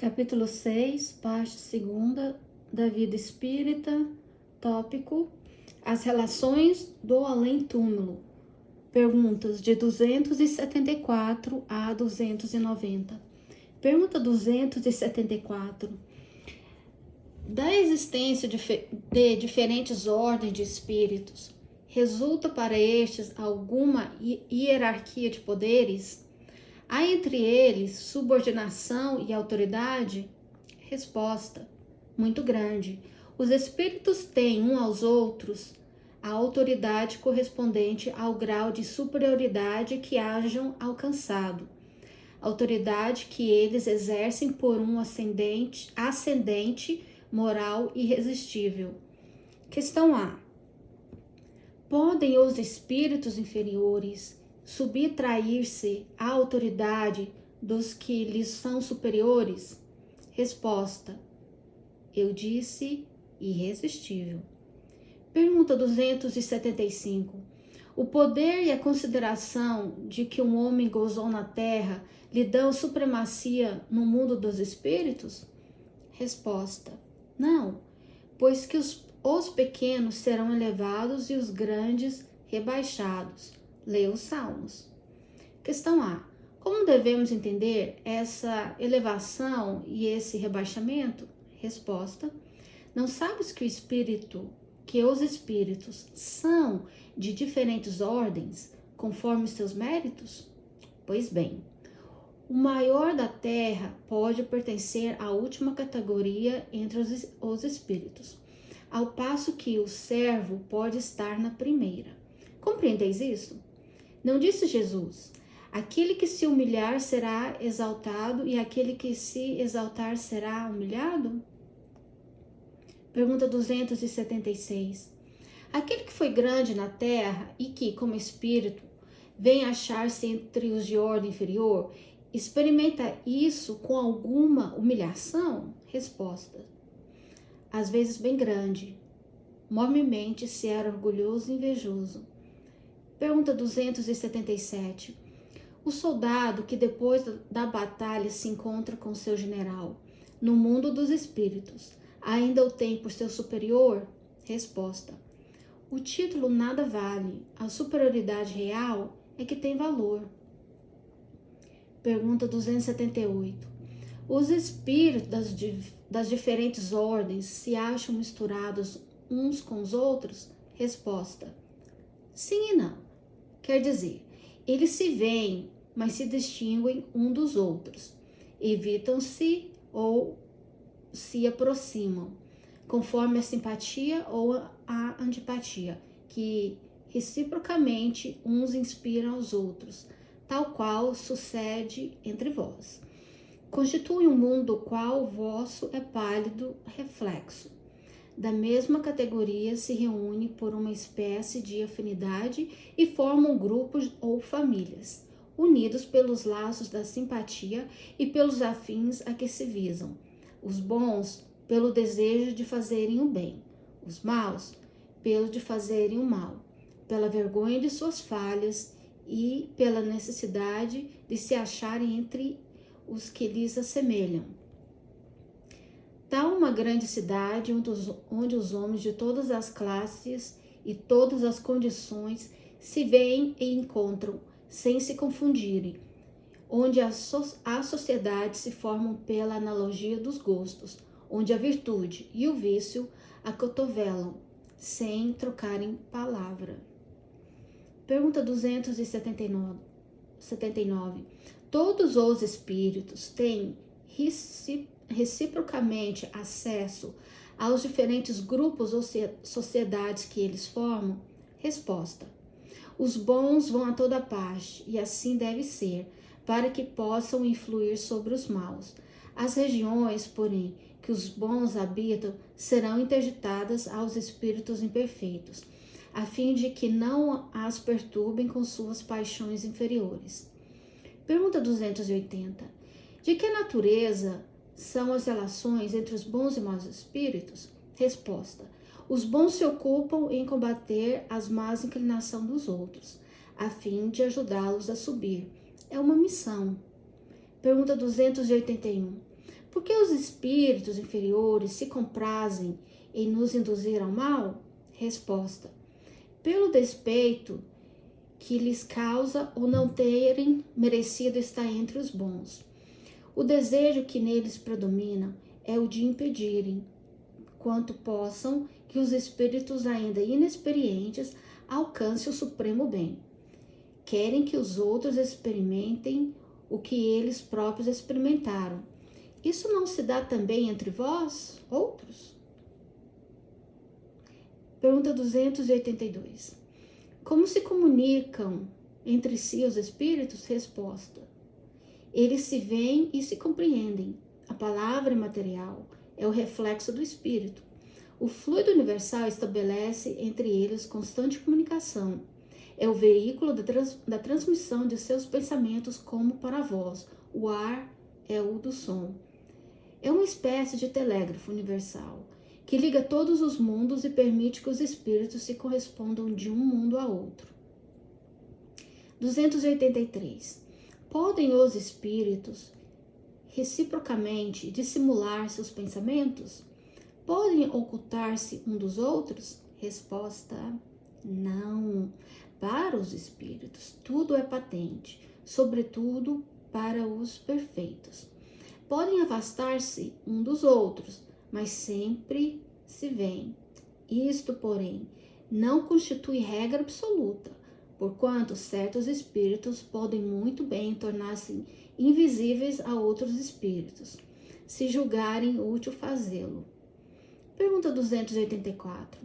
Capítulo 6, parte 2 da vida espírita, tópico: as relações do além-túmulo. Perguntas de 274 a 290. Pergunta 274. Da existência de diferentes ordens de espíritos, resulta para estes alguma hierarquia de poderes? Há entre eles subordinação e autoridade? Resposta: muito grande. Os espíritos têm uns aos outros a autoridade correspondente ao grau de superioridade que hajam alcançado. Autoridade que eles exercem por um ascendente moral irresistível. Questão A. Podem os espíritos inferiores subtrair-se à autoridade dos que lhes são superiores? Resposta: eu disse irresistível. Pergunta 275. O poder e a consideração de que um homem gozou na terra lhe dão supremacia no mundo dos espíritos? Resposta: não, pois que os pequenos serão elevados e os grandes rebaixados. Leia os Salmos. Questão A. Como devemos entender essa elevação e esse rebaixamento? Resposta: não sabes que os espíritos são de diferentes ordens, conforme seus méritos? Pois bem, o maior da terra pode pertencer à última categoria entre os espíritos, ao passo que o servo pode estar na primeira. Compreendeis isso? Não disse Jesus: aquele que se humilhar será exaltado e aquele que se exaltar será humilhado? Pergunta 276. Aquele que foi grande na terra e que, como espírito, vem achar-se entre os de ordem inferior, experimenta isso com alguma humilhação? Resposta: às vezes bem grande. Mormemente se era orgulhoso e invejoso. Pergunta 277. O soldado que depois da batalha se encontra com seu general no mundo dos espíritos, ainda o tem por seu superior? Resposta: o título nada vale, a superioridade real é que tem valor. Pergunta 278. Os espíritos das diferentes ordens se acham misturados uns com os outros? Resposta: sim e não. Quer dizer, eles se veem, mas se distinguem um dos outros. Evitam-se ou se aproximam, conforme a simpatia ou a antipatia, que reciprocamente uns inspiram aos outros, tal qual sucede entre vós. Constitui um mundo qual o vosso é pálido reflexo. Da mesma categoria se reúne por uma espécie de afinidade e formam grupos ou famílias, unidos pelos laços da simpatia e pelos afins a que se visam. Os bons, pelo desejo de fazerem o bem; os maus, pelo de fazerem o mal, pela vergonha de suas falhas e pela necessidade de se acharem entre os que lhes assemelham. Tal uma grande cidade onde os homens de todas as classes e todas as condições se veem e encontram sem se confundirem, onde as sociedades se formam pela analogia dos gostos, onde a virtude e o vício acotovelam sem trocarem palavra. Pergunta 279. Todos os espíritos têm reciprocamente acesso aos diferentes grupos ou sociedades que eles formam? Resposta: os bons vão a toda parte, e assim deve ser, para que possam influir sobre os maus. As regiões, porém, que os bons habitam serão interditadas aos espíritos imperfeitos, a fim de que não as perturbem com suas paixões inferiores. Pergunta 280. De que natureza são as relações entre os bons e maus espíritos? Resposta: os bons se ocupam em combater as más inclinações dos outros, a fim de ajudá-los a subir. É uma missão. Pergunta 281. Por que os espíritos inferiores se comprazem em nos induzir ao mal? Resposta: pelo despeito que lhes causa o não terem merecido estar entre os bons. O desejo que neles predomina é o de impedirem, quanto possam, que os espíritos ainda inexperientes alcancem o supremo bem. Querem que os outros experimentem o que eles próprios experimentaram. Isso não se dá também entre vós, outros? Pergunta 282. Como se comunicam entre si os espíritos? Resposta: eles se veem e se compreendem. A palavra imaterial é o reflexo do espírito. O fluido universal estabelece entre eles constante comunicação. É o veículo da transmissão de seus pensamentos como para a voz. O ar é o do som. É uma espécie de telégrafo universal que liga todos os mundos e permite que os espíritos se correspondam de um mundo a outro. 283. Podem os espíritos reciprocamente dissimular seus pensamentos? Podem ocultar-se um dos outros? Resposta: não. Para os espíritos, tudo é patente, sobretudo para os perfeitos. Podem afastar-se um dos outros, mas sempre se veem. Isto, porém, não constitui regra absoluta, porquanto certos espíritos podem muito bem tornar-se invisíveis a outros espíritos, se julgarem útil fazê-lo. Pergunta 284.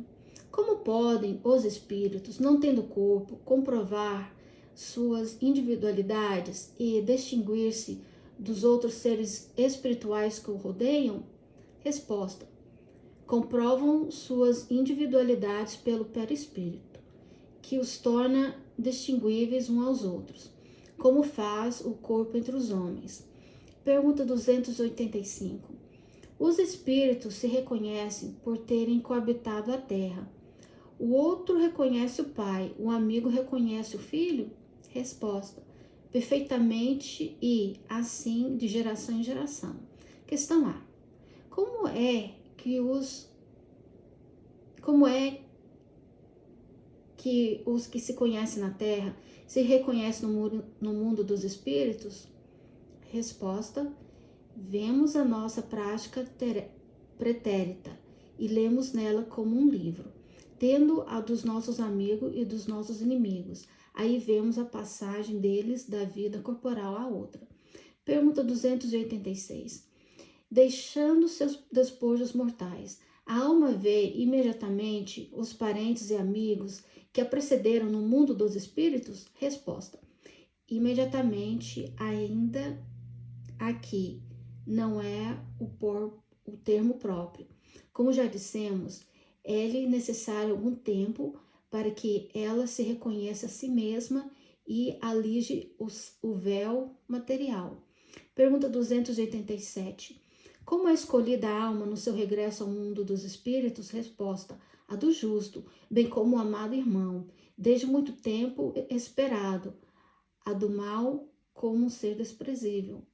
Como podem os espíritos, não tendo corpo, comprovar suas individualidades e distinguir-se dos outros seres espirituais que o rodeiam? Resposta: comprovam suas individualidades pelo perispírito, que os torna distinguíveis uns aos outros, como faz o corpo entre os homens. Pergunta 285. Os espíritos se reconhecem por terem coabitado a terra. O outro reconhece o pai, o amigo reconhece o filho? Resposta: perfeitamente e assim de geração em geração. Questão A. Como é que os que se conhecem na Terra se reconhecem no mundo dos espíritos? Resposta: vemos a nossa prática pretérita e lemos nela como um livro, tendo a dos nossos amigos e dos nossos inimigos. Aí vemos a passagem deles da vida corporal à outra. Pergunta 286. Deixando seus despojos mortais, a alma vê imediatamente os parentes e amigos que a precederam no mundo dos espíritos? Resposta: imediatamente, ainda aqui não é o termo próprio. Como já dissemos, é-lhe necessário algum tempo para que ela se reconheça a si mesma e alige o véu material. Pergunta 287. Como é escolhida a alma no seu regresso ao mundo dos espíritos? Resposta: a do justo, bem como o amado irmão, desde muito tempo esperado, a do mal como um ser desprezível.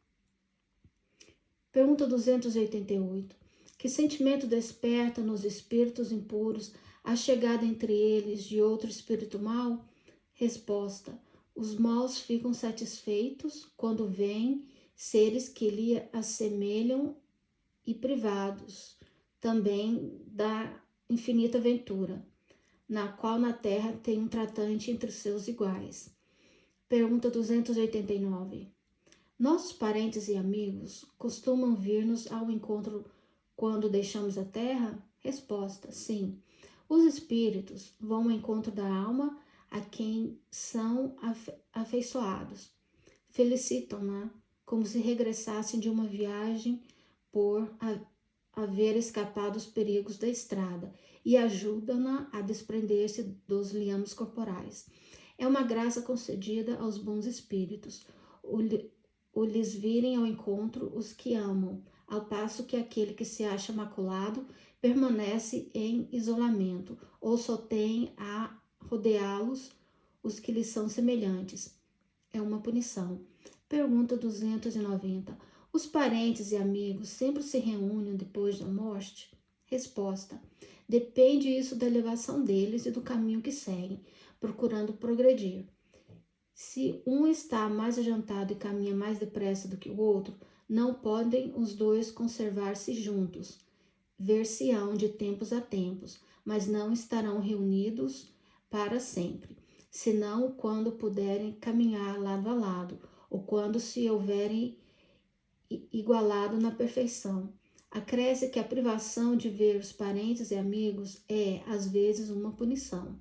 Pergunta 288. Que sentimento desperta nos espíritos impuros a chegada entre eles de outro espírito mau? Resposta: os maus ficam satisfeitos quando veem seres que lhe assemelham e privados também da infinita ventura, na qual na terra tem um tratante entre seus iguais. Pergunta 289. Nossos parentes e amigos costumam vir-nos ao encontro quando deixamos a terra? Resposta: sim. Os espíritos vão ao encontro da alma a quem são afeiçoados. Felicitam-na como se regressassem de uma viagem por haver escapado os perigos da estrada e ajudam-na a desprender-se dos liames corporais. É uma graça concedida aos bons espíritos, o lhes virem ao encontro os que amam, ao passo que aquele que se acha maculado permanece em isolamento, ou só tem a rodeá-los os que lhes são semelhantes. É uma punição. Pergunta 290. Os parentes e amigos sempre se reúnem depois da morte? Resposta: depende isso da elevação deles e do caminho que seguem, procurando progredir. Se um está mais adiantado e caminha mais depressa do que o outro, não podem os dois conservar-se juntos. Ver-se-ão de tempos a tempos, mas não estarão reunidos para sempre, senão quando puderem caminhar lado a lado, ou quando se houverem igualado na perfeição. Acresce que a privação de ver os parentes e amigos é, às vezes, uma punição.